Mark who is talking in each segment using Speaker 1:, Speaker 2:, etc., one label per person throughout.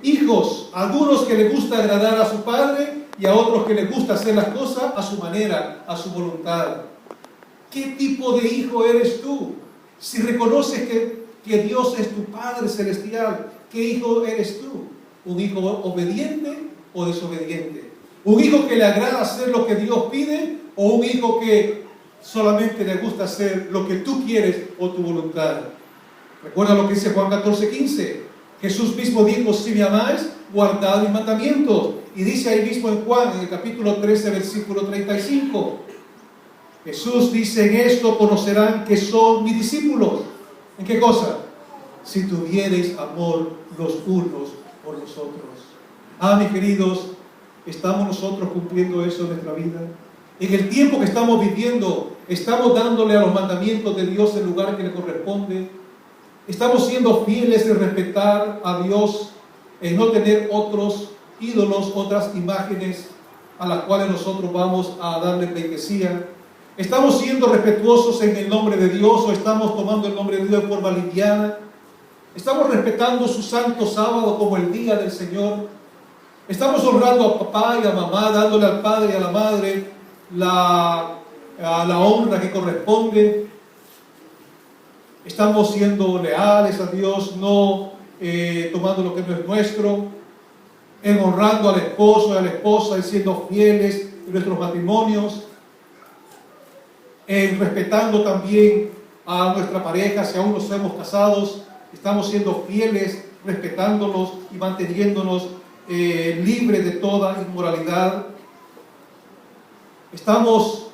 Speaker 1: hijos, algunos que les gusta agradar a su padre y a otros que les gusta hacer las cosas a su manera, a su voluntad. ¿Qué tipo de hijo eres tú? Si reconoces que Dios es tu Padre Celestial, ¿qué hijo eres tú? ¿Un hijo obediente o desobediente? ¿Un hijo que le agrada hacer lo que Dios pide o un hijo que solamente le gusta hacer lo que tú quieres o tu voluntad? Recuerda lo que dice Juan 14:15. Jesús mismo dijo: si me amáis, guardad mis mandamientos. Y dice ahí mismo en Juan, en el capítulo 13, versículo 35. Jesús dice: en esto conocerán que son mis discípulos. ¿En qué cosa? Si tuviereis amor los unos por los otros. Mis queridos, ¿estamos nosotros cumpliendo eso en nuestra vida? En el tiempo que estamos viviendo, ¿estamos dándole a los mandamientos de Dios el lugar que le corresponde? ¿Estamos siendo fieles en respetar a Dios, en no tener otros ídolos, otras imágenes a las cuales nosotros vamos a darle pleitesía? ¿Estamos siendo respetuosos en el nombre de Dios o estamos tomando el nombre de Dios de forma liviana? ¿Estamos respetando su santo sábado como el día del Señor? ¿Estamos honrando a papá y a mamá, dándole al padre y a la madre la honra que corresponde? ¿Estamos siendo leales a Dios, no tomando lo que no es nuestro? ¿En honrando al esposo y a la esposa y siendo fieles en nuestros matrimonios? ¿En respetando también a nuestra pareja si aún no somos casados? ¿Estamos siendo fieles, respetándolos y manteniéndonos libres de toda inmoralidad? ¿Estamos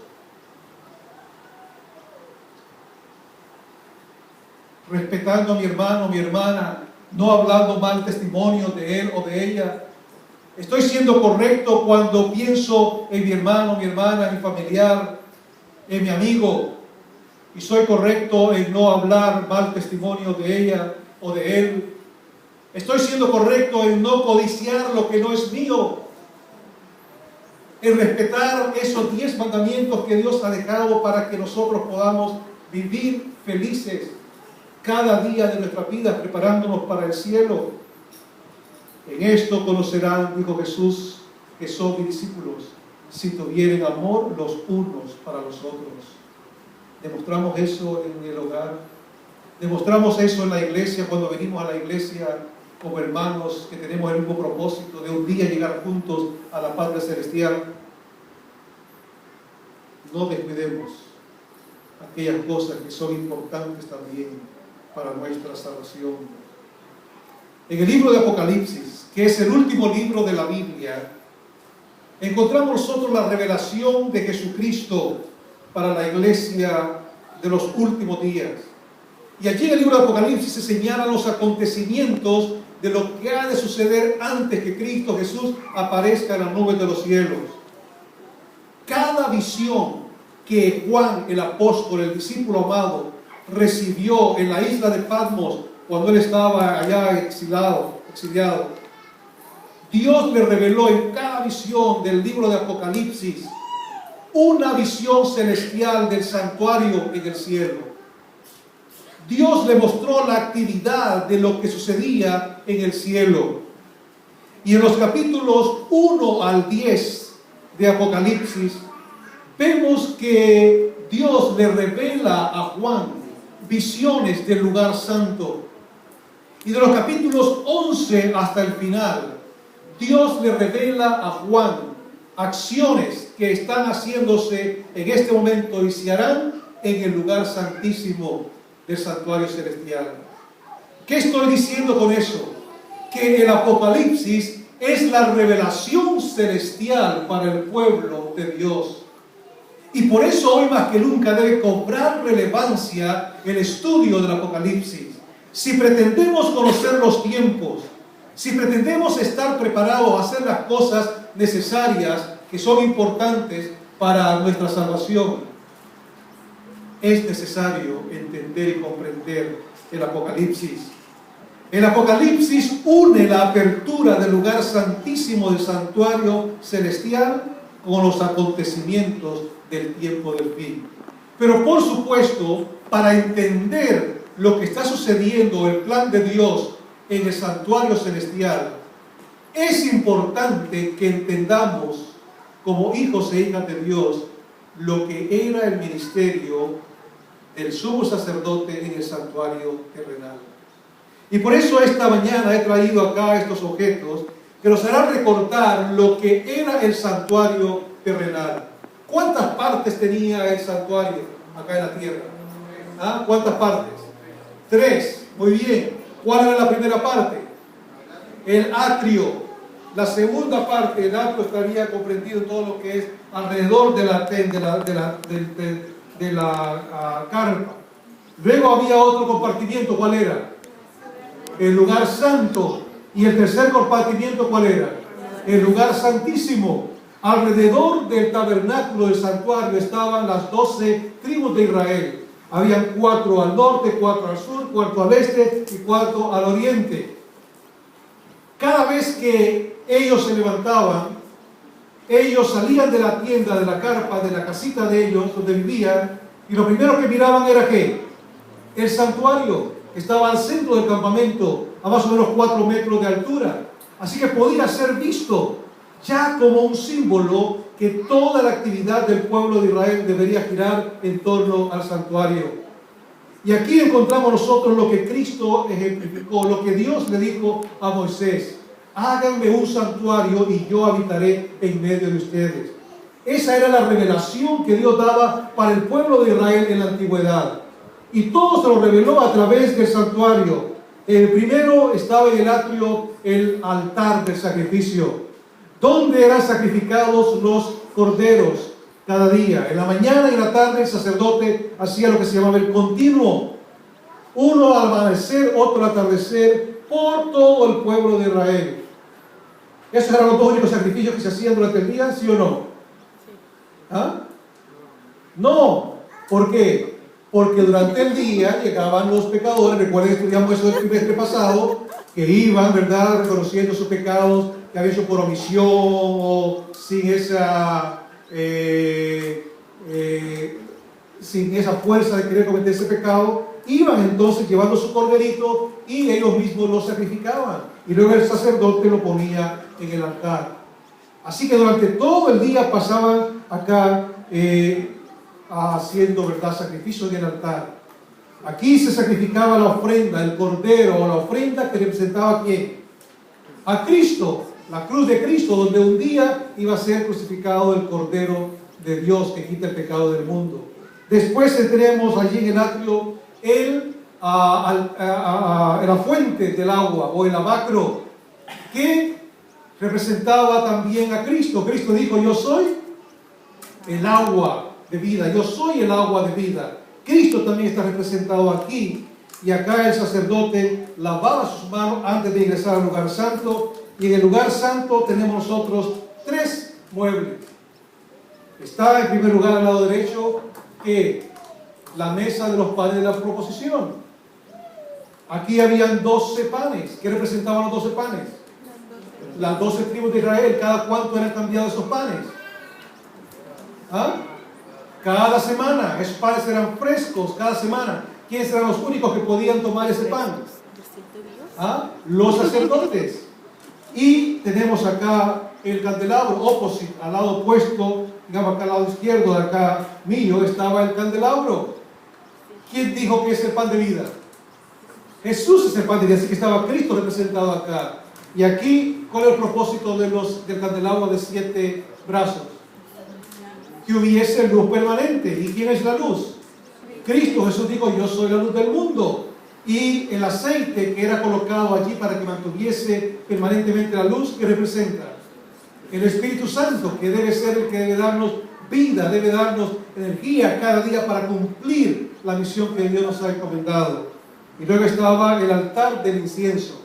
Speaker 1: respetando a mi hermano, mi hermana, no hablando mal testimonio de él o de ella? ¿Estoy siendo correcto cuando pienso en mi hermano, mi hermana, mi familiar, en mi amigo, y soy correcto en no hablar mal testimonio de ella o de él? ¿Estoy siendo correcto en no codiciar lo que no es mío? En respetar esos 10 mandamientos que Dios ha dejado para que nosotros podamos vivir felices cada día de nuestra vida, preparándonos para el cielo. En esto conocerán, dijo Jesús, que son mis discípulos, si tuvieren amor los unos para los otros. ¿Demostramos eso en el hogar? ¿Demostramos eso en la iglesia cuando venimos a la iglesia como hermanos que tenemos el mismo propósito de un día llegar juntos a la patria celestial? No descuidemos aquellas cosas que son importantes también para nuestra salvación. En el libro de Apocalipsis, que es el último libro de la Biblia, encontramos nosotros la revelación de Jesucristo para la iglesia de los últimos días. Y allí en el libro de Apocalipsis se señalan los acontecimientos de lo que ha de suceder antes que Cristo Jesús aparezca en las nubes de los cielos. Cada visión que Juan, el apóstol, el discípulo amado, recibió en la isla de Patmos cuando él estaba allá exiliado, Dios le reveló en cada visión del libro de Apocalipsis una visión celestial del santuario en el cielo. Dios le mostró la actividad de lo que sucedía en el cielo. Y en los capítulos 1 al 10 de Apocalipsis vemos que Dios le revela a Juan visiones del lugar santo. Y de los capítulos 11 hasta el final, Dios le revela a Juan acciones que están haciéndose en este momento y se harán en el lugar santísimo del santuario celestial. ¿Qué estoy diciendo con eso? Que el Apocalipsis es la revelación celestial para el pueblo de Dios. Y por eso hoy más que nunca debe cobrar relevancia el estudio del Apocalipsis. Si pretendemos conocer los tiempos, si pretendemos estar preparados a hacer las cosas necesarias que son importantes para nuestra salvación, es necesario entender y comprender el Apocalipsis. El Apocalipsis une la apertura del lugar santísimo del santuario celestial con los acontecimientos del tiempo del fin. Pero por supuesto, para entender lo que está sucediendo, el plan de Dios en el santuario celestial, es importante que entendamos como hijos e hijas de Dios lo que era el ministerio del sumo sacerdote en el santuario terrenal. Y por eso esta mañana he traído acá estos objetos que nos harán recordar lo que era el santuario terrenal. ¿Cuántas partes tenía el santuario acá en la tierra? ¿Ah? ¿Cuántas partes? 3. Muy bien. ¿Cuál era la primera parte? El atrio. La segunda parte, el atrio, estaría comprendido en todo lo que es alrededor de la carpa. Luego había otro compartimiento. ¿Cuál era? El lugar santo. Y el tercer compartimiento, ¿cuál era? El lugar santísimo. Alrededor del tabernáculo del santuario estaban las 12 tribus de Israel. Habían 4 al norte, 4 al sur, 4 al este y 4 al oriente. Cada vez que ellos se levantaban, ellos salían de la tienda, de la carpa, de la casita de ellos, donde vivían, y lo primero que miraban era ¿qué? El santuario. Estaba al centro del campamento, a más o menos 4 metros de altura. Así que podía ser visto ya como un símbolo que toda la actividad del pueblo de Israel debería girar en torno al santuario. Y aquí encontramos nosotros lo que Cristo ejemplificó, lo que Dios le dijo a Moisés: háganme un santuario y yo habitaré en medio de ustedes. Esa era la revelación que Dios daba para el pueblo de Israel en la antigüedad. Y todo se lo reveló a través del santuario. El primero estaba en el atrio el altar del sacrificio, donde eran sacrificados los corderos cada día. En la mañana y en la tarde el sacerdote hacía lo que se llamaba el continuo. Uno al amanecer, otro al atardecer, por todo el pueblo de Israel. ¿Esos eran los dos únicos sacrificios que se hacían durante el día, sí o no? ¿Ah? No. ¿Por qué? Porque durante el día llegaban los pecadores. Recuerden, estudiamos eso del trimestre pasado, que iban, ¿verdad?, reconociendo sus pecados que habían hecho por omisión o sin esa fuerza de querer cometer ese pecado. Iban entonces llevando su corderito y ellos mismos lo sacrificaban. Y luego el sacerdote lo ponía en el altar. Así que durante todo el día pasaban acá haciendo, ¿verdad?, sacrificio en el altar. Aquí se sacrificaba la ofrenda, el cordero, o la ofrenda que representaba ¿a quién? A Cristo, la cruz de Cristo, donde un día iba a ser crucificado el Cordero de Dios que quita el pecado del mundo. Después tenemos allí en el atrio la fuente del agua, o el lavacro, que representaba también a Cristo. Cristo dijo: yo soy el agua de vida, yo soy el agua de vida. Cristo también está representado aquí, y acá el sacerdote lavaba sus manos antes de ingresar al lugar santo. Y en el lugar santo tenemos nosotros 3 muebles. Está en primer lugar al lado derecho que la mesa de los panes de la proposición. Aquí habían 12 panes. ¿Qué representaban los 12 panes? Las 12 tribus de Israel. ¿Cada cuánto eran cambiados esos panes? ¿Ah? Cada semana. Esos panes eran frescos cada semana. ¿Quiénes eran los únicos que podían tomar ese pan? ¿Ah? Los sacerdotes. Y tenemos acá el candelabro, opposite, al lado opuesto, digamos acá al lado izquierdo de acá mío, estaba el candelabro. ¿Quién dijo que es el pan de vida? Jesús es el pan de vida, así que estaba Cristo representado acá. Y aquí, ¿cuál es el propósito del candelabro de 7 brazos? Que hubiese luz permanente. ¿Y quién es la luz? Cristo. Jesús dijo: yo soy la luz del mundo. Y el aceite que era colocado allí para que mantuviese permanentemente la luz, ¿qué representa? El Espíritu Santo, que debe ser el que debe darnos vida, debe darnos energía cada día para cumplir la misión que Dios nos ha encomendado. Y luego estaba el altar del incienso.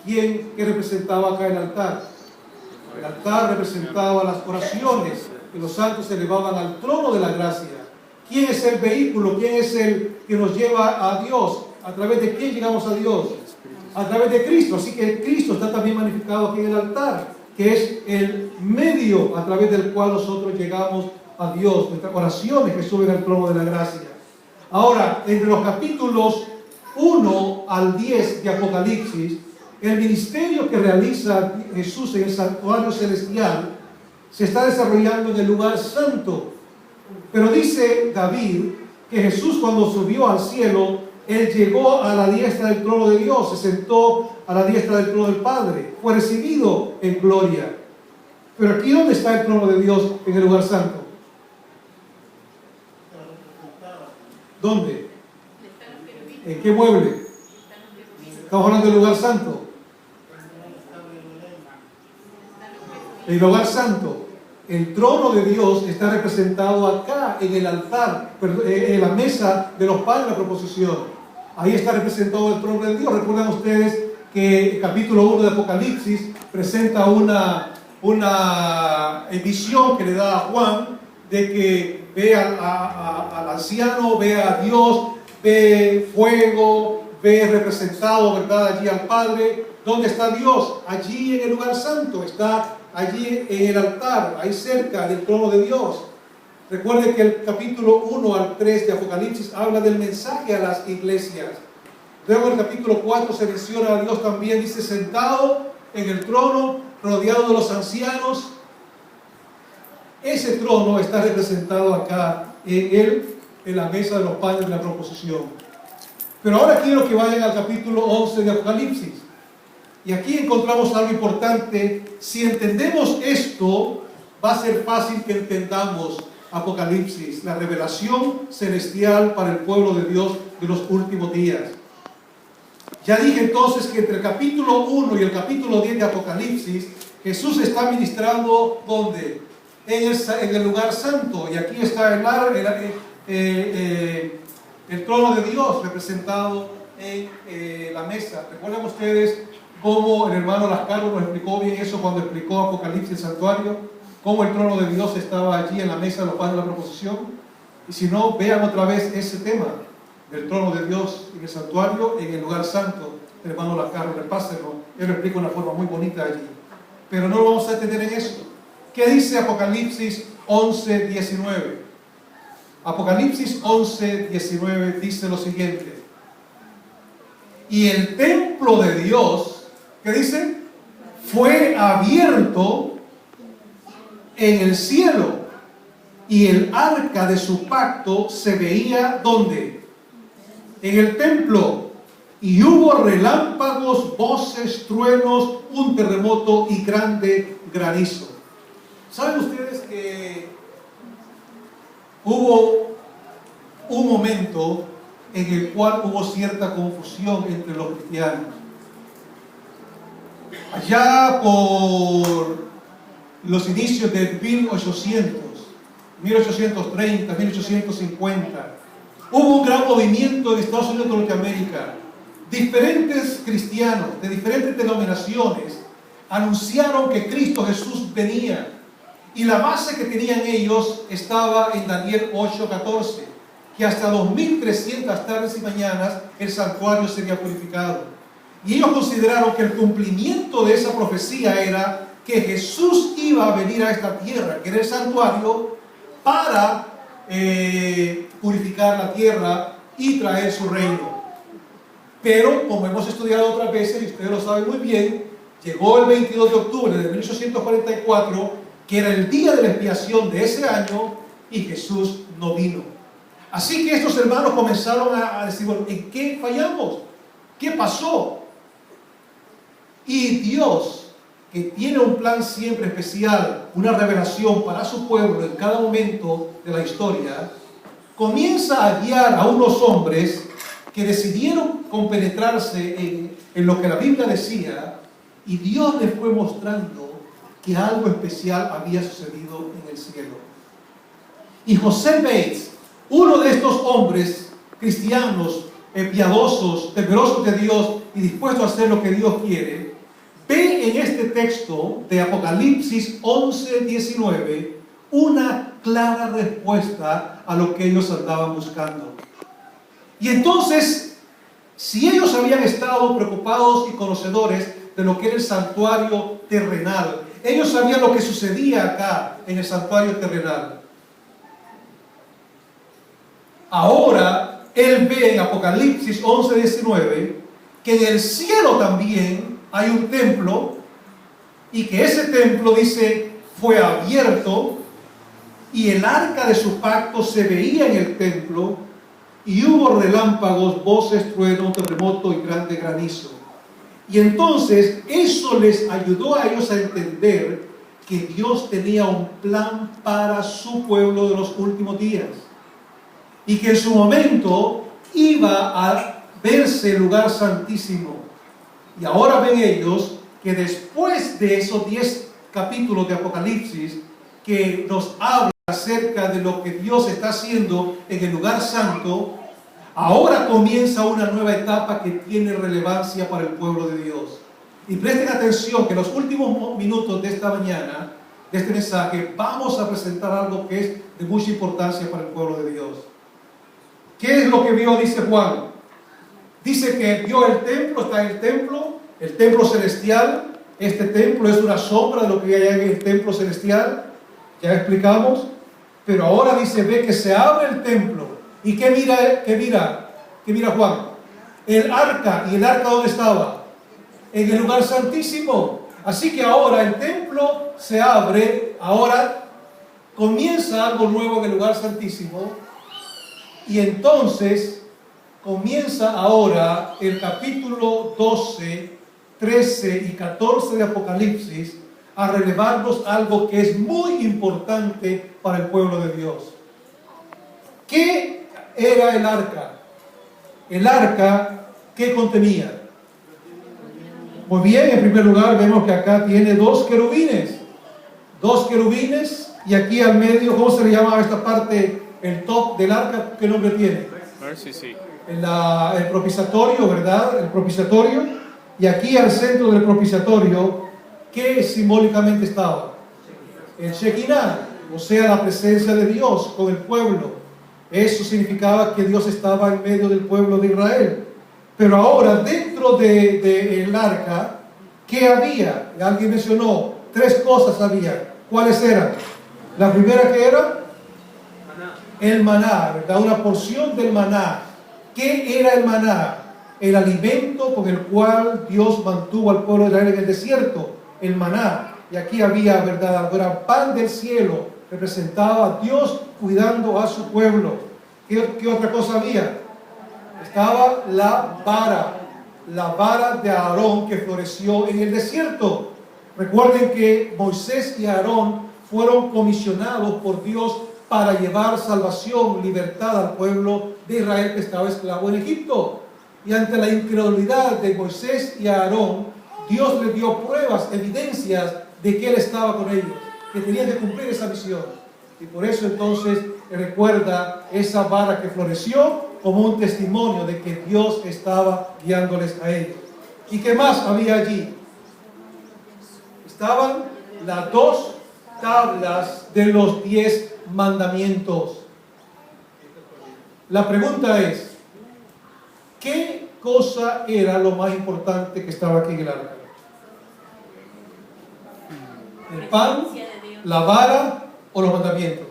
Speaker 1: ¿Y qué representaba acá el altar? El altar representaba las oraciones que los santos se elevaban al trono de la gracia. ¿Quién es el vehículo? ¿Quién es el que nos lleva a Dios? ¿A través de quién llegamos a Dios? A través de Cristo. Así que Cristo está también manifestado aquí en el altar, que es el medio a través del cual nosotros llegamos a Dios, nuestras oraciones que suben al trono de la gracia. Ahora, entre los capítulos 1 al 10 de Apocalipsis, el ministerio que realiza Jesús en el santuario celestial se está desarrollando en el lugar santo. Pero dice David que Jesús, cuando subió al cielo, Él llegó a la diestra del trono de Dios, se sentó a la diestra del trono del Padre, fue recibido en gloria. Pero aquí, ¿dónde está el trono de Dios en el lugar santo? ¿Dónde? ¿En qué mueble? Estamos hablando del lugar santo. El lugar santo. El trono de Dios está representado acá en el altar, en la mesa de los panes de la proposición. Ahí está representado el trono de Dios. Recuerdan ustedes que el capítulo 1 de Apocalipsis presenta una visión que le da a Juan de que ve al anciano, ve a Dios, ve fuego, ve representado, ¿verdad?, allí al Padre. ¿Dónde está Dios? Allí en el lugar santo, está allí en el altar, ahí cerca del trono de Dios. Recuerden que el capítulo 1 al 3 de Apocalipsis habla del mensaje a las iglesias. Luego en el capítulo 4 se menciona a Dios también, dice, sentado en el trono, rodeado de los ancianos. Ese trono está representado acá en la mesa de los panes de la proposición. Pero ahora quiero que vayan al capítulo 11 de Apocalipsis. Y aquí encontramos algo importante. Si entendemos esto, va a ser fácil que entendamos Apocalipsis, la revelación celestial para el pueblo de Dios de los últimos días. Ya dije entonces que entre el capítulo 1 y el capítulo 10 de Apocalipsis, Jesús está ministrando ¿dónde? En el lugar santo. Y aquí está el trono de Dios representado en la mesa. ¿Recuerdan ustedes cómo el hermano Lascano nos explicó bien eso cuando explicó Apocalipsis, el santuario? Cómo el trono de Dios estaba allí en la mesa de los panes de la proposición. Y si no, vean otra vez ese tema del trono de Dios en el santuario, en el lugar santo. El hermano Lascano, repásenlo, él lo explica de una forma muy bonita allí. Pero no lo vamos a detener en eso. ¿Qué dice Apocalipsis 11, 19? Apocalipsis 11, 19 dice lo siguiente. Y el templo de Dios, ¿qué dice? Fue abierto en el cielo, y el arca de su pacto se veía ¿dónde? En el templo. Y hubo relámpagos, voces, truenos, un terremoto y grande granizo. ¿Saben ustedes que hubo un momento en el cual hubo cierta confusión entre los cristianos? Allá por los inicios de 1830, 1850, hubo un gran movimiento en Estados Unidos de Norteamérica. Diferentes cristianos de diferentes denominaciones anunciaron que Cristo Jesús venía. Y la base que tenían ellos estaba en Daniel 8:14, que hasta 2300 tardes y mañanas el santuario sería purificado. Y ellos consideraron que el cumplimiento de esa profecía era que Jesús iba a venir a esta tierra, que era el santuario, para purificar la tierra y traer su reino. Pero, como hemos estudiado otras veces, y ustedes lo saben muy bien, llegó el 22 de octubre de 1844, que era el día de la expiación de ese año, y Jesús no vino. Así que estos hermanos comenzaron a decir, bueno, ¿en qué fallamos? ¿Qué pasó? Y Dios, que tiene un plan siempre especial, una revelación para su pueblo en cada momento de la historia, comienza a guiar a unos hombres que decidieron compenetrarse en lo que la Biblia decía, y Dios les fue mostrando que algo especial había sucedido en el cielo. Y José Bates, uno de estos hombres cristianos, piadosos, temerosos de Dios y dispuestos a hacer lo que Dios quiere, ve en este texto de Apocalipsis 11, 19 una clara respuesta a lo que ellos andaban buscando. Y entonces, si ellos habían estado preocupados y conocedores de lo que era el santuario terrenal, ellos sabían lo que sucedía acá en el santuario terrenal. Ahora, él ve en Apocalipsis 11:19 que en el cielo también hay un templo y que ese templo, dice, fue abierto y el arca de su pacto se veía en el templo y hubo relámpagos, voces, trueno, terremoto y grande granizo. Y entonces eso les ayudó a ellos a entender que Dios tenía un plan para su pueblo de los últimos días y que en su momento iba a verse el lugar santísimo. Y ahora ven ellos que después de esos 10 capítulos de Apocalipsis que nos habla acerca de lo que Dios está haciendo en el lugar santo, ahora comienza una nueva etapa que tiene relevancia para el pueblo de Dios. Y presten atención que en los últimos minutos de esta mañana, de este mensaje, vamos a presentar algo que es de mucha importancia para el pueblo de Dios. ¿Qué es lo que vio? Dice Juan. Dice que vio el templo, está en el templo celestial. Este templo es una sombra de lo que hay en el templo celestial. Ya explicamos. Pero ahora dice, ve que se abre el templo. ¿Y qué mira? ¿Qué mira Juan? El arca. ¿Y el arca dónde estaba? En el lugar santísimo. Así que ahora el templo se abre. Ahora comienza algo nuevo en el lugar santísimo. Y entonces comienza ahora el capítulo 12, 13 y 14 de Apocalipsis a relevarnos algo que es muy importante para el pueblo de Dios. ¿Qué era el arca? El arca, ¿qué contenía? Muy bien, en primer lugar vemos que acá tiene dos querubines. Dos querubines y aquí al medio, ¿cómo se le llama a esta parte? El top del arca, ¿qué nombre tiene?
Speaker 2: Mercy seat.
Speaker 1: El propiciatorio, ¿verdad? El propiciatorio. Y aquí al centro del propiciatorio, ¿qué simbólicamente estaba? El Shekinah, o sea, la presencia de Dios con el pueblo. Eso significaba que Dios estaba en medio del pueblo de Israel. Pero ahora, dentro del arca, ¿qué había? Alguien mencionó, 3 cosas había. ¿Cuáles eran? La primera, que era el maná, ¿verdad? Una porción del maná. ¿Qué era el maná? El alimento con el cual Dios mantuvo al pueblo de Israel en el desierto, el maná. Y aquí había, ¿verdad? Era pan del cielo, representaba a Dios cuidando a su pueblo. ¿Qué otra cosa había? Estaba la vara de Aarón que floreció en el desierto. Recuerden que Moisés y Aarón fueron comisionados por Dios para llevar salvación, libertad al pueblo de Israel que estaba esclavo en Egipto. Y ante la incredulidad de Moisés y Aarón, Dios les dio pruebas, evidencias de que Él estaba con ellos, que tenían que cumplir esa misión. Y por eso entonces recuerda esa vara que floreció como un testimonio de que Dios estaba guiándoles a ellos. ¿Y qué más había allí? Estaban las 2 tablas de los 10 mandamientos. La pregunta es, ¿qué cosa era lo más importante que estaba aquí en el arca? ¿El pan, la vara o los mandamientos?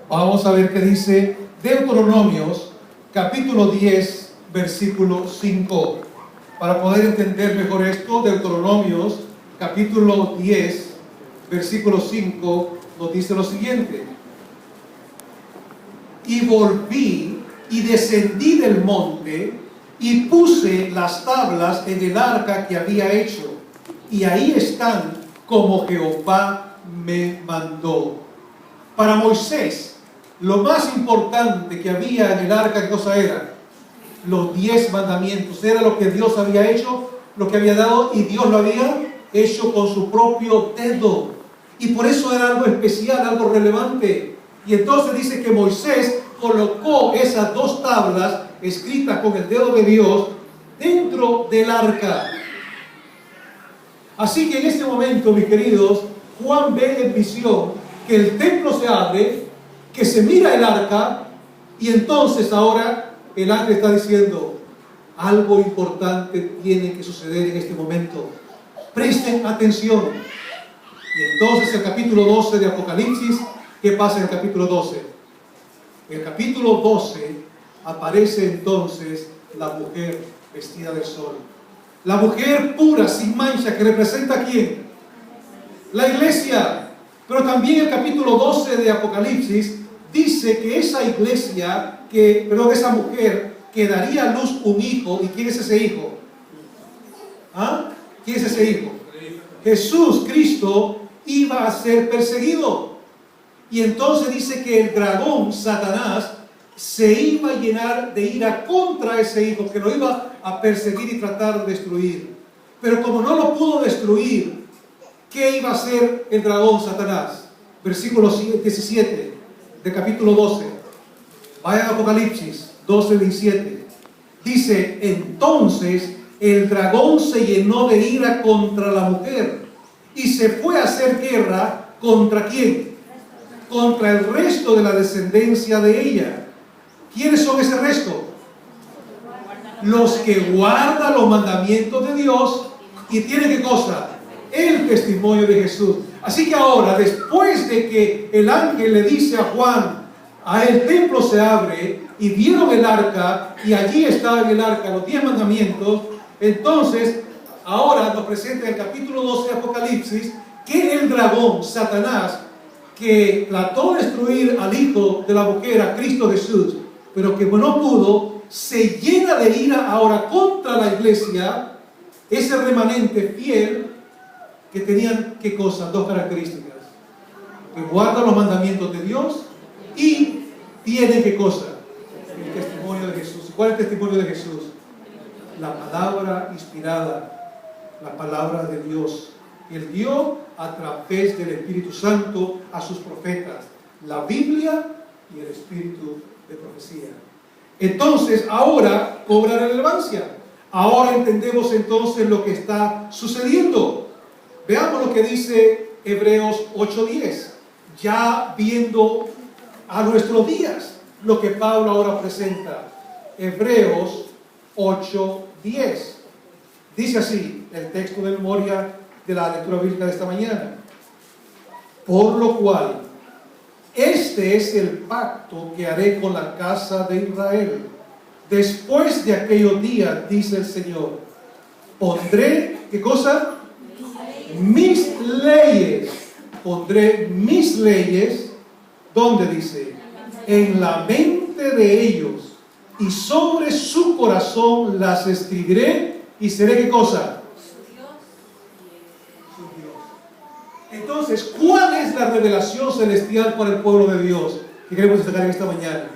Speaker 1: Vamos a ver qué dice Deuteronomios, capítulo 10, versículo 5. Para poder entender mejor esto, Deuteronomios, capítulo 10, versículo 5, nos dice lo siguiente. Y volví y descendí del monte y puse las tablas en el arca que había hecho, y ahí están como Jehová me mandó. Para Moisés, lo más importante que había en el arca, ¿qué cosa era? Los 10 mandamientos. Era lo que Dios había hecho, lo que había dado, y Dios lo había hecho con su propio dedo. Y por eso era algo especial, algo relevante. Y entonces dice que Moisés colocó esas 2 tablas escritas con el dedo de Dios dentro del arca. Así que en este momento, mis queridos, Juan ve en visión que el templo se abre, que se mira el arca, y entonces ahora el ángel está diciendo, algo importante tiene que suceder en este momento. Presten atención. Y entonces el capítulo 12 de Apocalipsis, ¿qué pasa en el capítulo 12? En el capítulo 12 aparece entonces la mujer vestida de sol. La mujer pura, sin mancha, que representa ¿a quién? La iglesia. Pero también el capítulo 12 de Apocalipsis dice que esa iglesia, esa mujer que daría a luz un hijo. ¿Y quién es ese hijo? ¿Ah? ¿Quién es ese hijo? Jesús, Cristo, iba a ser perseguido. Y entonces dice que el dragón, Satanás, se iba a llenar de ira contra ese hijo, que lo iba a perseguir y tratar de destruir. Pero como no lo pudo destruir, ¿qué iba a hacer el dragón, Satanás? Versículo 17 del capítulo 12. Vayan a Apocalipsis 12, 17. Dice, entonces el dragón se llenó de ira contra la mujer y se fue a hacer guerra ¿contra quién? Contra el resto de la descendencia de ella. ¿Quiénes son ese resto? Los que guardan los mandamientos de Dios y tienen ¿qué cosa? El testimonio de Jesús. Así que ahora, después de que el ángel le dice a Juan, el templo se abre y vieron el arca y allí estaba en el arca los 10 mandamientos, entonces ahora nos presenta en el capítulo 12 de Apocalipsis que el dragón, Satanás, que trató de destruir al hijo de la mujer, a Cristo Jesús, pero que no pudo, se llena de ira ahora contra la iglesia, ese remanente fiel, que tenían, ¿qué cosa? Dos características: que guardan los mandamientos de Dios y tienen, ¿qué cosa? El testimonio de Jesús. ¿Cuál es el testimonio de Jesús? La palabra inspirada, la palabra de Dios. Él dio a través del Espíritu Santo a sus profetas la Biblia y el espíritu de profecía. Entonces, ahora cobra relevancia. Ahora entendemos entonces lo que está sucediendo. Veamos lo que dice Hebreos 8:10. Ya viendo a nuestros días lo que Pablo ahora presenta. Hebreos 8:10. Dice así el texto de memoria de la lectura bíblica de esta mañana. Por lo cual, este es el pacto que haré con la casa de Israel. Después de aquellos días, dice el Señor, pondré, ¿qué cosa? Mis leyes. Pondré mis leyes, ¿dónde dice? En la mente de ellos, y sobre su corazón las escribiré, y seré, ¿qué cosa? Entonces, ¿cuál es la revelación celestial para el pueblo de Dios que queremos destacar en esta mañana?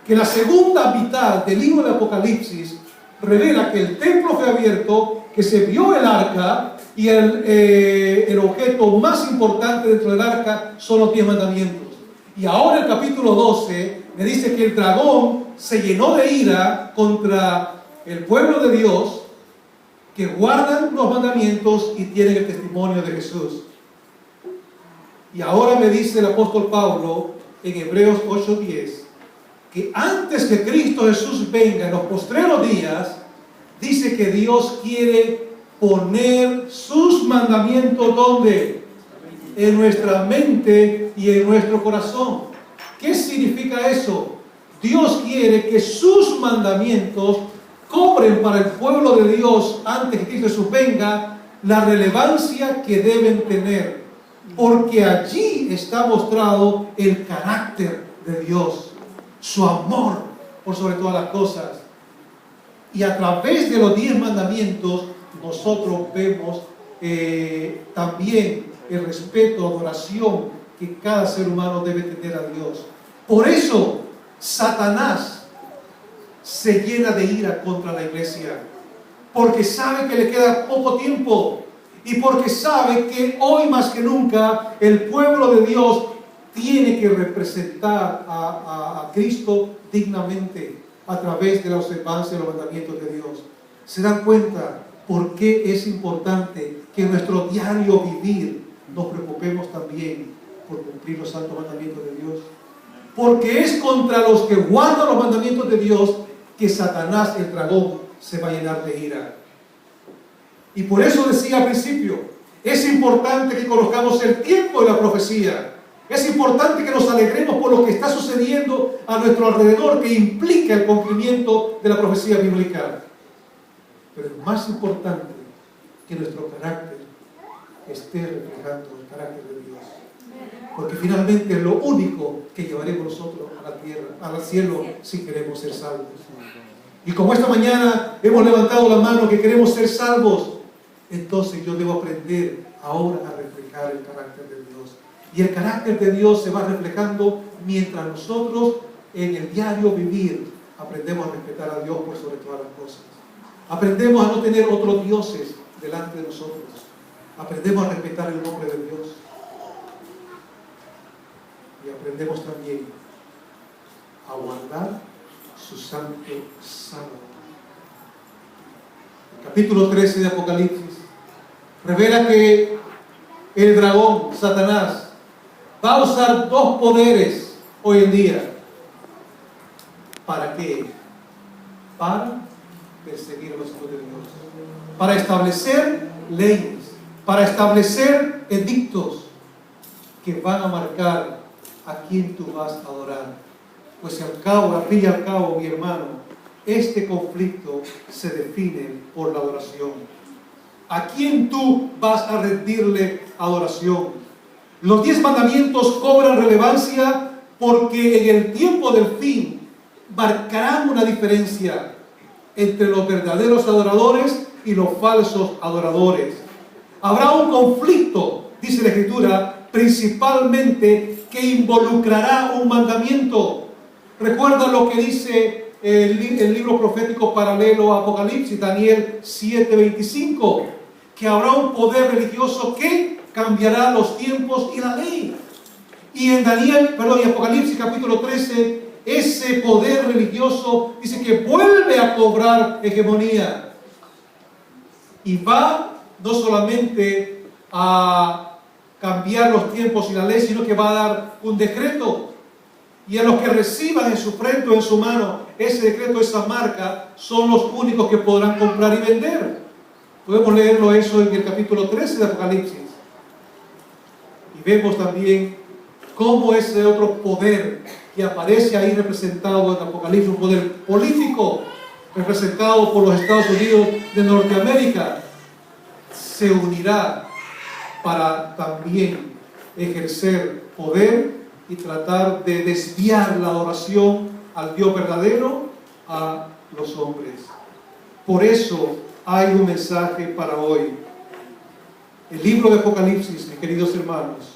Speaker 1: Que la segunda mitad del libro de Apocalipsis revela que el templo fue abierto, que se vio el arca, y el objeto más importante dentro del arca son los 10 mandamientos. Y ahora el capítulo 12 me dice que el dragón se llenó de ira contra el pueblo de Dios, que guardan los mandamientos y tienen el testimonio de Jesús. Y ahora me dice el apóstol Pablo en Hebreos 8:10 que antes que Cristo Jesús venga en los postreros días, dice que Dios quiere poner sus mandamientos ¿dónde? En nuestra mente y en nuestro corazón. ¿Qué significa eso? Dios quiere que sus mandamientos cobren para el pueblo de Dios antes que Cristo Jesús venga la relevancia que deben tener. Porque allí está mostrado el carácter de Dios, su amor por sobre todas las cosas. Y a través de los 10 mandamientos nosotros vemos también el respeto, adoración que cada ser humano debe tener a Dios. Por eso Satanás se llena de ira contra la iglesia, porque sabe que le queda poco tiempo. Y porque sabe que hoy más que nunca el pueblo de Dios tiene que representar a Cristo dignamente a través de la observancia de los mandamientos de Dios. ¿Se dan cuenta por qué es importante que en nuestro diario vivir nos preocupemos también por cumplir los santos mandamientos de Dios? Porque es contra los que guardan los mandamientos de Dios que Satanás, el dragón, se va a llenar de ira. Y por eso decía al principio, es importante que conozcamos el tiempo de la profecía. Es importante que nos alegremos por lo que está sucediendo a nuestro alrededor, que implica el cumplimiento de la profecía bíblica. Pero es más importante que nuestro carácter esté reflejando el carácter de Dios. Porque finalmente es lo único que llevaremos nosotros a la tierra, al cielo, si queremos ser salvos. Y como esta mañana hemos levantado la mano que queremos ser salvos, entonces yo debo aprender ahora a reflejar el carácter de Dios. Y el carácter de Dios se va reflejando mientras nosotros en el diario vivir aprendemos a respetar a Dios por sobre todas las cosas. Aprendemos a no tener otros dioses delante de nosotros. Aprendemos a respetar el nombre de Dios. Y aprendemos también a guardar su santo sábado. El capítulo 13 de Apocalipsis revela que el dragón, Satanás, va a usar dos poderes hoy en día. ¿Para qué? Para perseguir a los hijos de Dios. Para establecer leyes, para establecer edictos que van a marcar a quién tú vas a adorar. Pues al fin y al cabo, mi hermano, este conflicto se define por la adoración. ¿A quién tú vas a rendirle adoración? Los 10 mandamientos cobran relevancia porque en el tiempo del fin marcarán una diferencia entre los verdaderos adoradores y los falsos adoradores. Habrá un conflicto, dice la Escritura, principalmente que involucrará un mandamiento. Recuerda lo que dice el libro profético paralelo a Apocalipsis, Daniel 7:25, que habrá un poder religioso que cambiará los tiempos y la ley. Y en Apocalipsis capítulo 13, ese poder religioso dice que vuelve a cobrar hegemonía. Y va no solamente a cambiar los tiempos y la ley, sino que va a dar un decreto. Y a los que reciban en su frente o en su mano ese decreto, esa marca, son los únicos que podrán comprar y vender. Podemos leerlo eso en el capítulo 13 de Apocalipsis. Y vemos también cómo ese otro poder que aparece ahí representado en Apocalipsis, un poder político representado por los Estados Unidos de Norteamérica, se unirá para también ejercer poder y tratar de desviar la adoración al Dios verdadero a los hombres. Por eso hay un mensaje para hoy. El libro de Apocalipsis, mis queridos hermanos,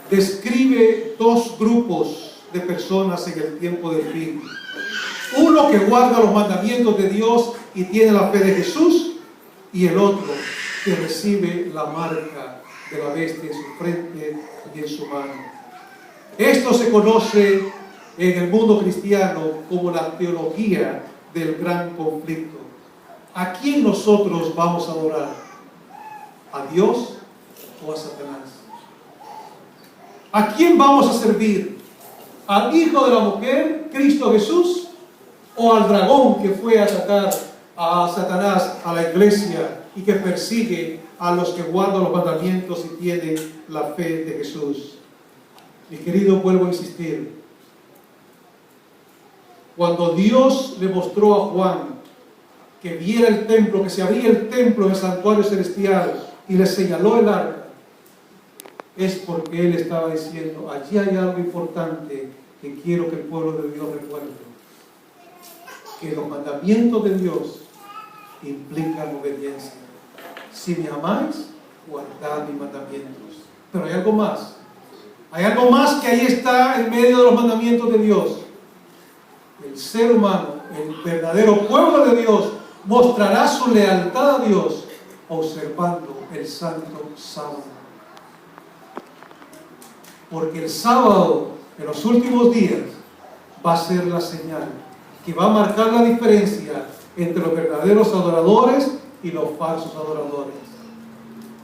Speaker 1: describe dos grupos de personas en el tiempo del fin. Uno que guarda los mandamientos de Dios y tiene la fe de Jesús, y el otro que recibe la marca de la bestia en su frente y en su mano. Esto se conoce en el mundo cristiano como la teología del gran conflicto. ¿A quién nosotros vamos a adorar? ¿A Dios o a Satanás? ¿A quién vamos a servir? ¿Al Hijo de la Mujer, Cristo Jesús? ¿O al dragón que fue a atacar a Satanás, a la iglesia, y que persigue a los que guardan los mandamientos y tienen la fe de Jesús? Mi querido, vuelvo a insistir. Cuando Dios le mostró a Juan que viera el templo, que se abría el templo en el santuario celestial y le señaló el arca, es porque Él estaba diciendo, allí hay algo importante que quiero que el pueblo de Dios recuerde. Que los mandamientos de Dios implican obediencia. Si me amáis, guardad mis mandamientos. Pero hay algo más. Hay algo más que ahí está en medio de los mandamientos de Dios. El ser humano, el verdadero pueblo de Dios, mostrará su lealtad a Dios observando el santo sábado. Porque el sábado, en los últimos días, va a ser la señal que va a marcar la diferencia entre los verdaderos adoradores y los falsos adoradores.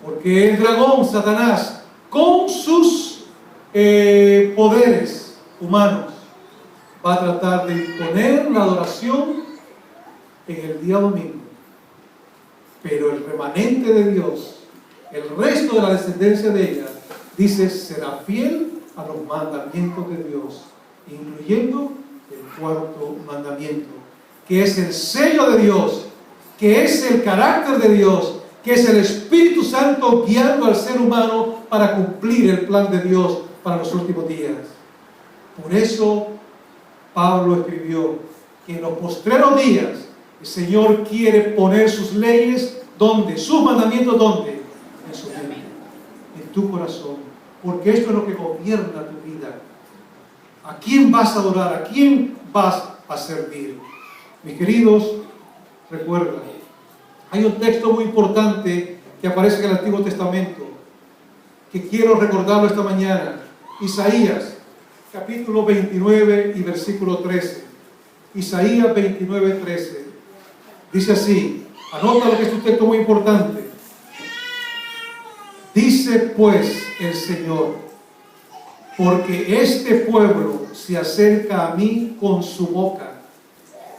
Speaker 1: Porque el dragón, Satanás, con sus poderes humanos, va a tratar de imponer la adoración en el día domingo. Pero el remanente de Dios, el resto de la descendencia de ella, dice, será fiel a los mandamientos de Dios, incluyendo el cuarto mandamiento, que es el sello de Dios, que es el carácter de Dios, que es el Espíritu Santo guiando al ser humano para cumplir el plan de Dios para los últimos días. Por eso Pablo escribió que en los postreros días el Señor quiere poner sus leyes, ¿dónde? Sus mandamientos, ¿dónde? En su mente, en tu corazón, porque esto es lo que gobierna tu vida. ¿A quién vas a adorar? ¿A quién vas a servir? Mis queridos, recuerda, hay un texto muy importante que aparece en el Antiguo Testamento, que quiero recordarlo esta mañana. Isaías, capítulo 29 y versículo 13. Isaías 29, 13. Dice así, anótalo que es un texto muy importante. Dice pues el Señor, porque este pueblo se acerca a mí con su boca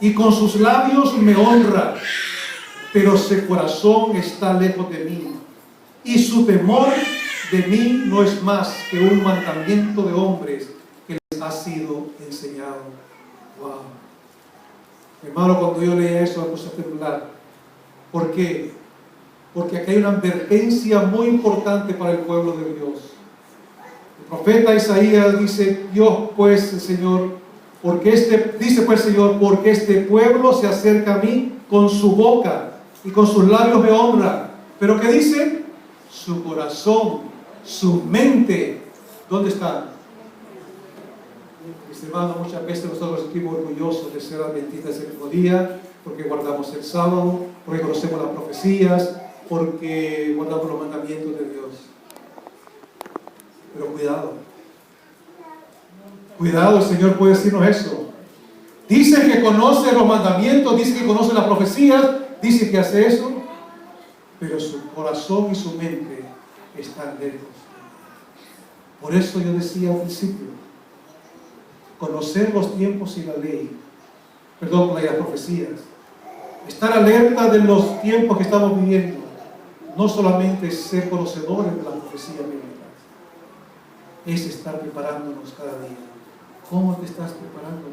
Speaker 1: y con sus labios me honra, pero su corazón está lejos de mí y su temor de mí no es más que un mandamiento de hombres que les ha sido enseñado. Wow. Hermano, cuando yo leía eso me puse a temblar. ¿Por qué? Porque aquí hay una advertencia muy importante para el pueblo de Dios. El profeta Isaías dice, Dios pues el Señor, dice pues el Señor, porque este pueblo se acerca a mí con su boca y con sus labios me honra. Pero ¿qué dice? Su corazón, su mente, ¿dónde está? Mis hermanos, muchas veces nosotros sentimos orgullosos de ser adventistas el mismo día, porque guardamos el sábado, porque conocemos las profecías, porque guardamos los mandamientos de Dios. Pero cuidado, el Señor puede decirnos eso. Dice que conoce los mandamientos, dice que conoce las profecías, dice que hace eso, pero su corazón y su mente están lejos. Por eso yo decía al principio, conocer los tiempos y la ley, las profecías, estar alerta de los tiempos que estamos viviendo, no solamente es ser conocedores de las profecías bíblicas, es estar preparándonos cada día. ¿Cómo te estás preparando?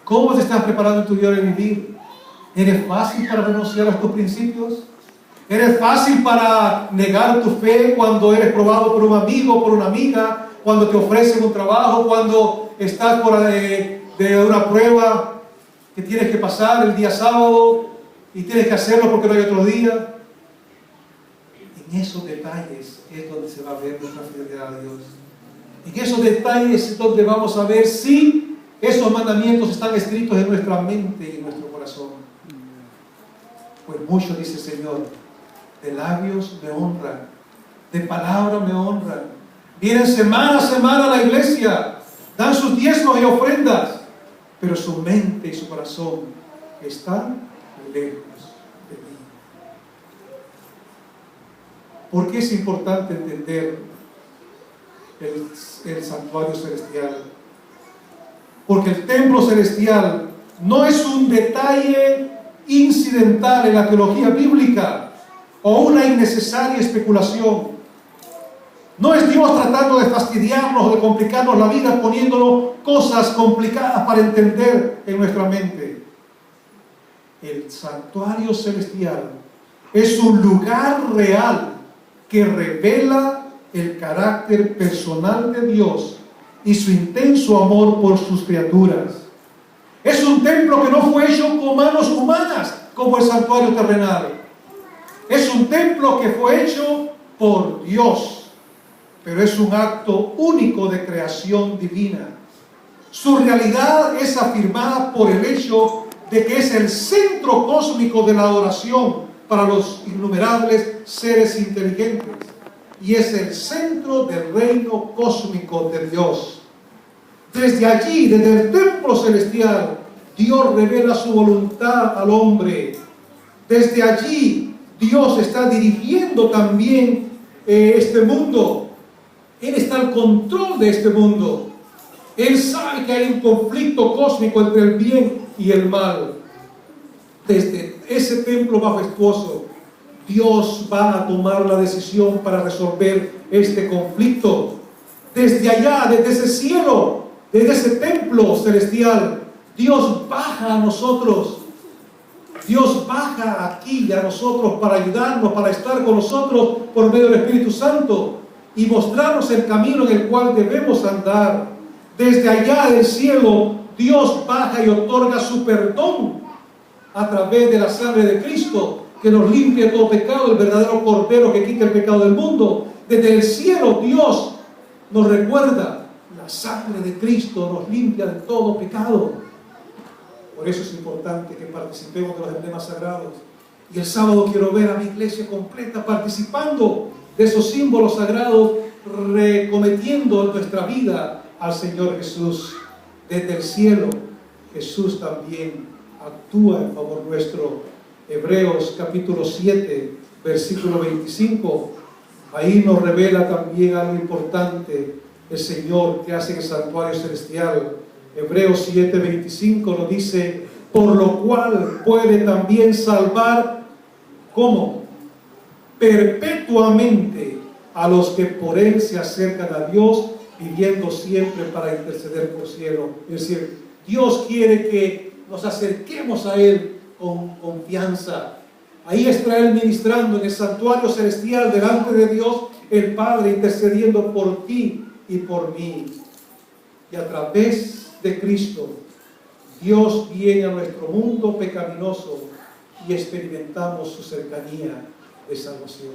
Speaker 1: ¿Cómo te estás preparando en tu diario de vivir? ¿Eres fácil para renunciar a tus principios? ¿Eres fácil para negar tu fe cuando eres probado por un amigo, por una amiga, cuando te ofrecen un trabajo, cuando estás por de una prueba que tienes que pasar el día sábado y tienes que hacerlo porque no hay otro día? En esos detalles es donde se va a ver nuestra fidelidad a Dios. En esos detalles es donde vamos a ver si esos mandamientos están escritos en nuestra mente y en nuestro corazón. Pues mucho dice el Señor, de labios me honran, de palabra me honran, vienen semana a semana a la iglesia, dan sus diezmos y ofrendas, pero su mente y su corazón están lejos de mí. ¿Por qué es importante entender el santuario celestial? Porque el templo celestial no es un detalle incidental en la teología bíblica o una innecesaria especulación. No es Dios tratando de fastidiarnos o de complicarnos la vida poniéndonos cosas complicadas para entender en nuestra mente. El santuario celestial es un lugar real que revela el carácter personal de Dios y su intenso amor por sus criaturas. Es un templo que no fue hecho con manos humanas como el santuario terrenal. Es un templo que fue hecho por Dios, pero es un acto único de creación divina. Su realidad es afirmada por el hecho de que es el centro cósmico de la adoración para los innumerables seres inteligentes y es el centro del reino cósmico de Dios. Desde allí, desde el templo celestial, Dios revela su voluntad al hombre. Desde allí, Dios está dirigiendo también este mundo. Él está al control de este mundo. Él sabe que hay un conflicto cósmico entre el bien y el mal. Desde ese templo majestuoso, Dios va a tomar la decisión para resolver este conflicto. Desde allá, desde ese cielo, desde ese templo celestial, Dios baja a nosotros. Dios baja aquí a nosotros para ayudarnos, para estar con nosotros por medio del Espíritu Santo y mostrarnos el camino en el cual debemos andar. Desde allá del cielo, Dios baja y otorga su perdón a través de la sangre de Cristo, que nos limpia de todo pecado, el verdadero Cordero que quita el pecado del mundo. Desde el cielo, Dios nos recuerda, la sangre de Cristo nos limpia de todo pecado. Por eso es importante que participemos de los emblemas sagrados. Y el sábado quiero ver a mi iglesia completa participando de esos símbolos sagrados, recometiendo nuestra vida al Señor Jesús. Desde el cielo, Jesús también actúa en favor nuestro. Hebreos capítulo 7, versículo 25. Ahí nos revela también algo importante el Señor que hace en el santuario celestial. Hebreos 7:25 nos dice: por lo cual puede también salvar, ¿cómo? Perpetuamente a los que por Él se acercan a Dios, viviendo siempre para interceder por cielo. Es decir, Dios quiere que nos acerquemos a Él con confianza. Ahí está Él ministrando en el santuario celestial delante de Dios el Padre, intercediendo por ti y por mí. Y a través de Cristo, Dios viene a nuestro mundo pecaminoso y experimentamos su cercanía de salvación.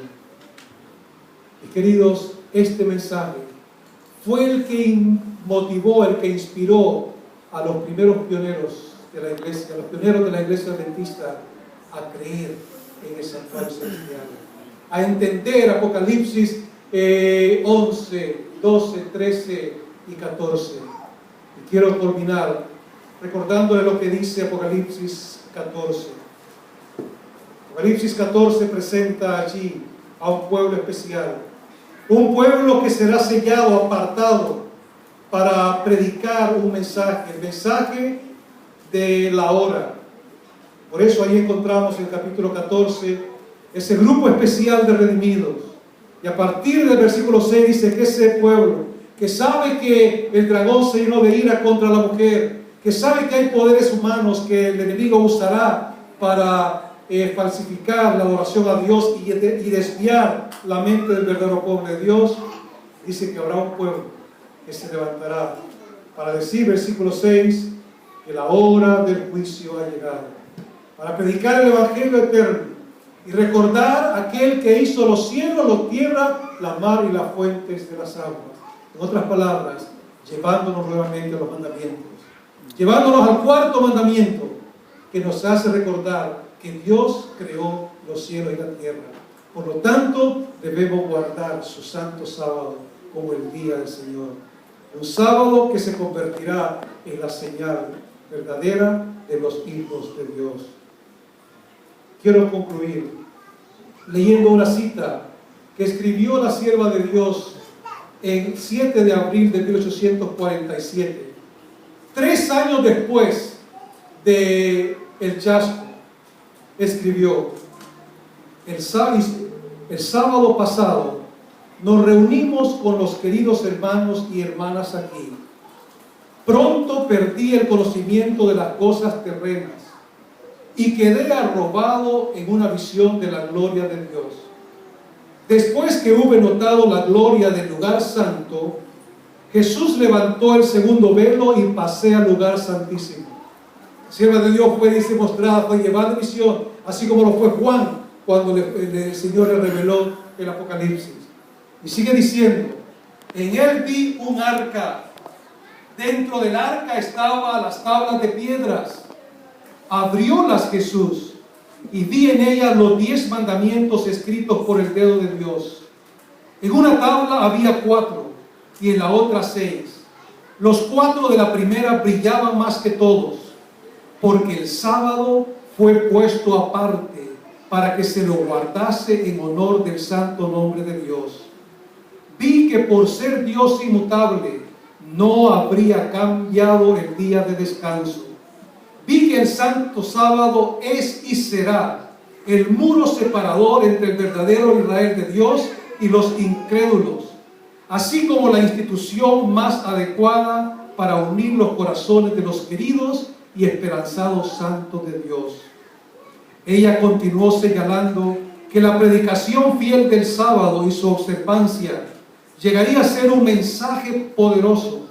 Speaker 1: Y queridos, este mensaje fue el que motivó, el que inspiró a los primeros pioneros de la iglesia, a los pioneros de la iglesia adventista, a creer en el santuario celestial, a entender Apocalipsis 11, 12, 13 y 14. Y quiero terminar recordándole lo que dice Apocalipsis 14. Apocalipsis 14 presenta allí a un pueblo especial, un pueblo que será sellado, apartado para predicar un mensaje, el mensaje de la hora. Por eso ahí encontramos en el capítulo 14 ese grupo especial de redimidos. Y a partir del versículo 6 dice que ese pueblo que sabe que el dragón se llenó de ira contra la mujer, que sabe que hay poderes humanos que el enemigo usará para falsificar la adoración a Dios y desviar la mente del verdadero pueblo de Dios, dice que habrá un pueblo que se levantará para decir, versículo 6, que la hora del juicio ha llegado, para predicar el evangelio eterno y recordar a aquel que hizo los cielos, la tierra, la mar y las fuentes de las aguas. En otras palabras, llevándonos nuevamente a los mandamientos, llevándonos al cuarto mandamiento, que nos hace recordar que Dios creó los cielos y la tierra. Por lo tanto, debemos guardar su santo sábado como el día del Señor. Un sábado que se convertirá en la señal verdadera de los hijos de Dios. Quiero concluir leyendo una cita que escribió la sierva de Dios en 7 de abril de 1847, 3 años después de el chasco. Escribió: el sábado pasado nos reunimos con los queridos hermanos y hermanas aquí. Pronto perdí el conocimiento de las cosas terrenas y quedé arrobado en una visión de la gloria de Dios. Después que hube notado la gloria del lugar santo, Jesús levantó el segundo velo y pasé al lugar santísimo. La sierva de Dios fue mostrada, fue llevada en visión, así como lo fue Juan cuando el Señor le reveló el Apocalipsis. Y sigue diciendo: en él vi un arca. Dentro del arca estaban las tablas de piedras. Abriólas Jesús y vi en ellas los 10 mandamientos escritos por el dedo de Dios. En una tabla había 4 y en la otra 6. Los 4 de la primera brillaban más que todos, porque el sábado fue puesto aparte para que se lo guardase en honor del santo nombre de Dios. Vi que por ser Dios inmutable no habría cambiado el día de descanso. Vi que el santo sábado es y será el muro separador entre el verdadero Israel de Dios y los incrédulos. así como la institución más adecuada para unir los corazones de los queridos y esperanzados santos de Dios. Ella continuó señalando que la predicación fiel del sábado y su observancia llegaría a ser un mensaje poderoso,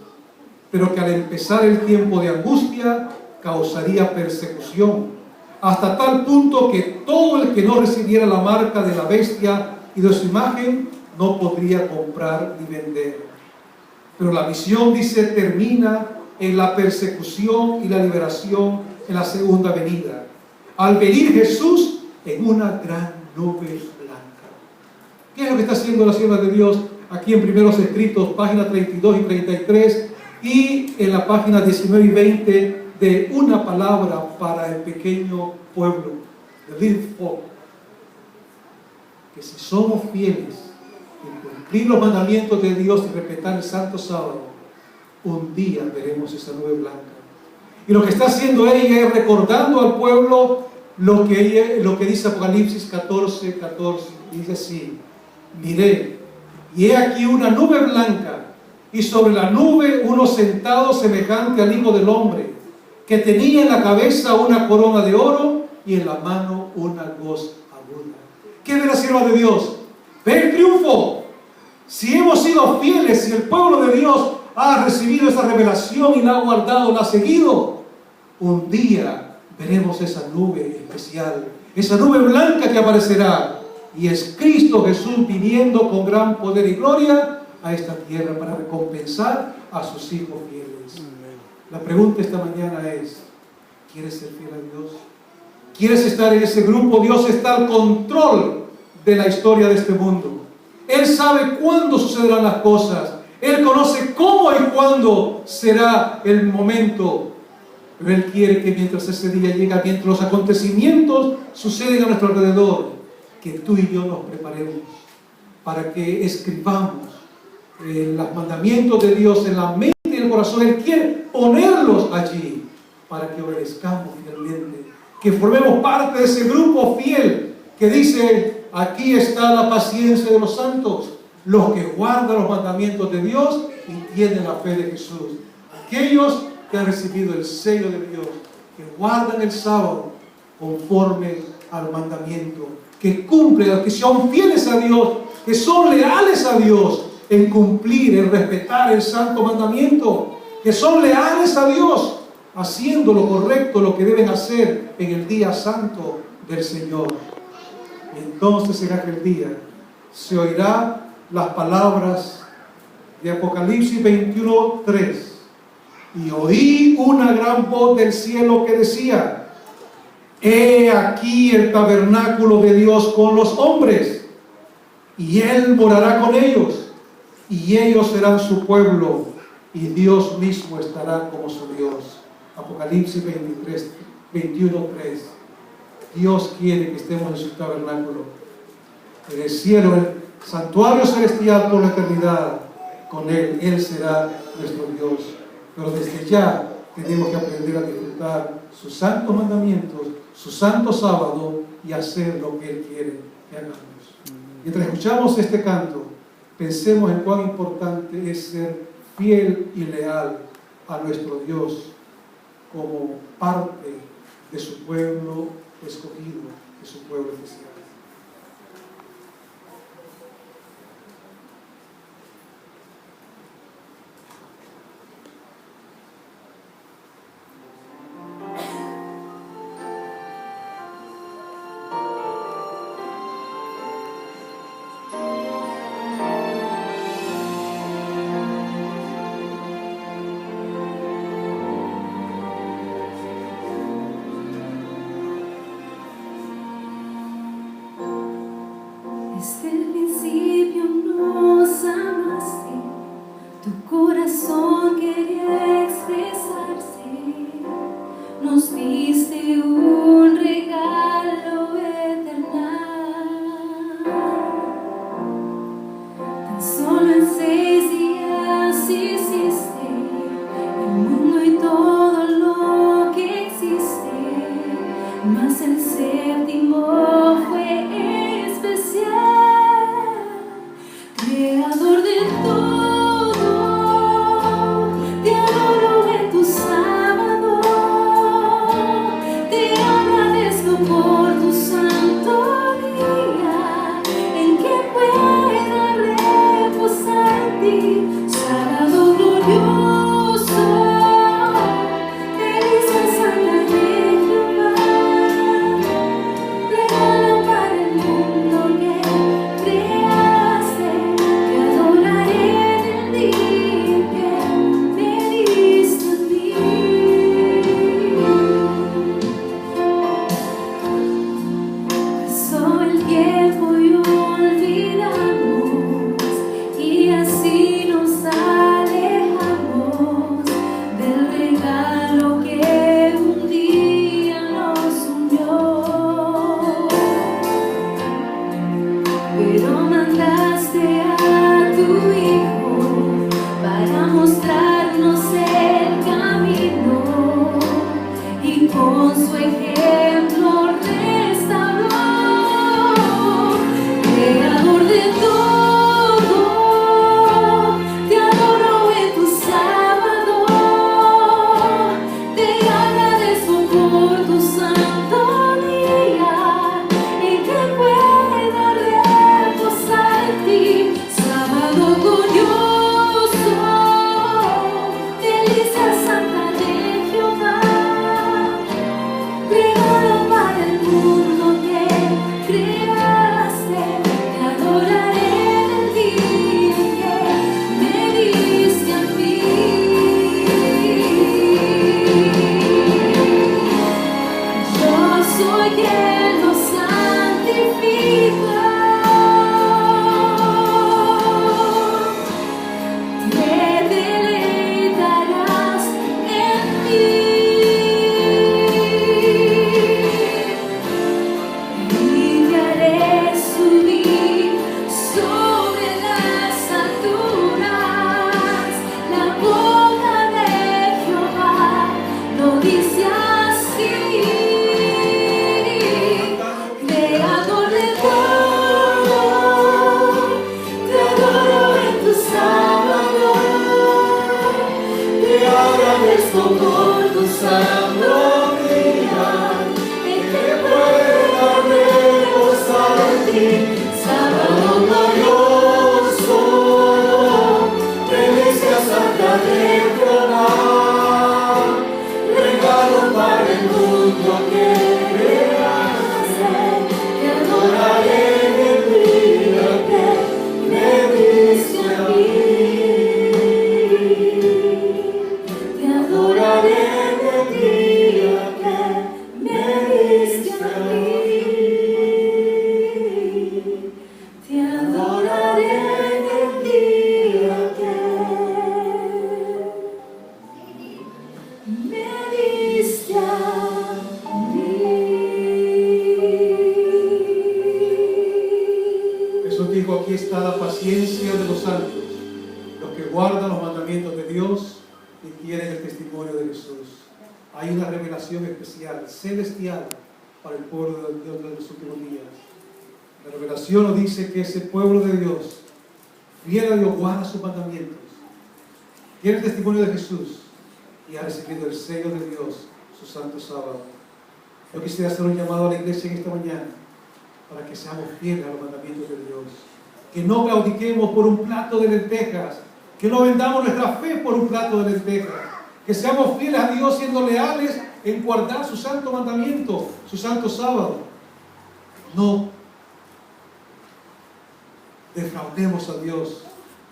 Speaker 1: pero que al empezar el tiempo de angustia causaría persecución, hasta tal punto que todo el que no recibiera la marca de la bestia y de su imagen no podría comprar ni vender. Pero la visión, dice, termina en la persecución y la liberación en la segunda venida, al venir Jesús en una gran nube blanca. ¿Qué es lo que está haciendo la sierva de Dios aquí en Primeros Escritos, páginas 32 y 33, y en la página 19 y 20 de Una palabra para el pequeño pueblo, the little folk? Que si somos fieles en cumplir los mandamientos de Dios y respetar el santo sábado, un día veremos esa nube blanca. Y lo que está haciendo ella es recordando al pueblo lo que dice Apocalipsis 14:14. Dice así: miré, y he aquí una nube blanca, y sobre la nube uno sentado semejante al Hijo del Hombre, que tenía en la cabeza una corona de oro y en la mano una hoz aguda. ¿Qué ve la sierva de Dios? Ve el triunfo. Si hemos sido fieles, si el pueblo de Dios ha recibido esa revelación y la ha guardado, la ha seguido, un día veremos esa nube especial, esa nube blanca que aparecerá, y es Cristo Jesús viniendo con gran poder y gloria a esta tierra para recompensar a sus hijos fieles. La pregunta esta mañana es: ¿quieres ser fiel a Dios? ¿Quieres estar en ese grupo? Dios está al control de la historia de este mundo. Él sabe cuándo sucederán las cosas. Él conoce cómo y cuándo será el momento. Pero Él quiere que mientras ese día llega, mientras los acontecimientos suceden a nuestro alrededor, que tú y yo nos preparemos para que escribamos los mandamientos de Dios en la mente y en el corazón. Él quiere ponerlos allí para que obedezcamos fielmente, que formemos parte de ese grupo fiel que dice: aquí está la paciencia de los santos, los que guardan los mandamientos de Dios y tienen la fe de Jesús. Aquellos que han recibido el sello de Dios, que guardan el sábado conforme al mandamiento, que cumplen, que son fieles a Dios, que son leales a Dios en cumplir, en respetar el santo mandamiento, que son leales a Dios, haciendo lo correcto, lo que deben hacer en el día santo del Señor. Y entonces en aquel día se oirá las palabras de Apocalipsis 21:3. Y oí una gran voz del cielo que decía: he aquí el tabernáculo de Dios con los hombres, y Él morará con ellos, y ellos serán su pueblo, y Dios mismo estará como su Dios. Apocalipsis 21:3. Dios quiere que estemos en su tabernáculo, en el cielo, el santuario celestial por la eternidad. Con Él, Él será nuestro Dios. Pero desde ya tenemos que aprender a disfrutar sus santos mandamientos, su santo sábado, y hacer lo que Él quiere que hagamos. Mientras escuchamos este canto, pensemos en cuán importante es ser fiel y leal a nuestro Dios como parte de su pueblo escogido, de su pueblo especial.
Speaker 2: Desde el principio nos amaste, tu corazón quería expresarse, nos diste un regalo eterno. Tan solo en 6 días hiciste el mundo y todo lo que existe, mas el séptimo fue especial.
Speaker 1: dijo, aquí está la paciencia de los santos, los que guardan los mandamientos de Dios y tienen el testimonio de Jesús. Hay una revelación especial, celestial, para el pueblo de Dios de los últimos días. La revelación nos dice que ese pueblo de Dios, fiel a Dios, guarda sus mandamientos, tiene el testimonio de Jesús y ha recibido el sello de Dios, su santo sábado. Yo quisiera hacer un llamado a la iglesia en esta mañana para que seamos fieles a los mandamientos de Dios, que no claudiquemos por un plato de lentejas, que no vendamos nuestra fe por un plato de lentejas, que seamos fieles a Dios siendo leales en guardar su santo mandamiento, su santo sábado. No defraudemos a Dios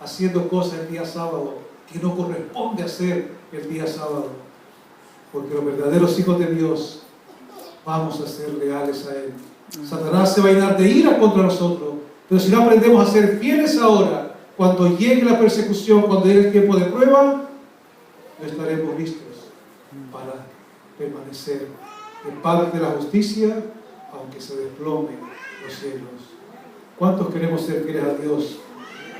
Speaker 1: haciendo cosas el día sábado que no corresponde hacer el día sábado, porque los verdaderos hijos de Dios vamos a ser leales a Él. Satanás se va a llenar de ira contra nosotros, pero si no aprendemos a ser fieles ahora, cuando llegue la persecución, cuando llegue el tiempo de prueba, no estaremos listos para permanecer en paz de la justicia, aunque se desplomen los cielos. ¿Cuántos queremos ser fieles a Dios,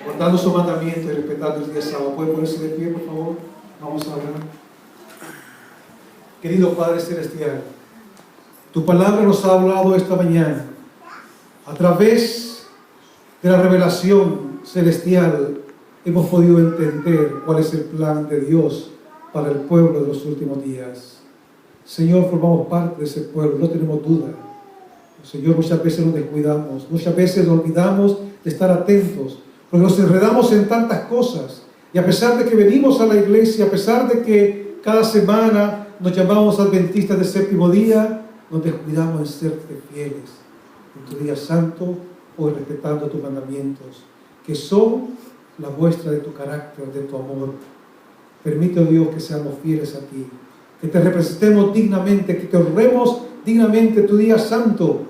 Speaker 1: guardando sus mandamientos y respetando el día sábado? ¿Pueden ponerse de pie, por favor? Vamos a orar. Querido Padre Celestial, tu palabra nos ha hablado esta mañana a través de la revelación celestial. Hemos podido entender cuál es el plan de Dios para el pueblo de los últimos días. Señor, formamos parte de ese pueblo, no tenemos duda. Señor, muchas veces nos descuidamos, muchas veces nos olvidamos de estar atentos, porque nos enredamos en tantas cosas. Y a pesar de que venimos a la iglesia, a pesar de que cada semana nos llamamos adventistas del séptimo día, nos descuidamos de serte fieles en tu día santo o respetando tus mandamientos, que son la muestra de tu carácter, de tu amor. Permite, oh Dios, que seamos fieles a ti, que te representemos dignamente, que te honremos dignamente tu día santo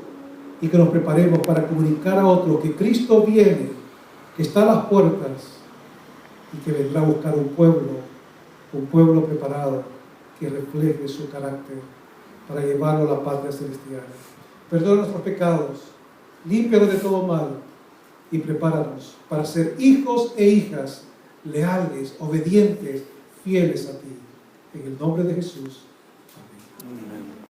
Speaker 1: y que nos preparemos para comunicar a otros que Cristo viene, que está a las puertas y que vendrá a buscar un pueblo preparado que refleje su carácter para llevarlo a la patria celestial. Perdona nuestros pecados, límpianos de todo mal y prepáranos para ser hijos e hijas leales, obedientes, fieles a ti. En el nombre de Jesús. Amén.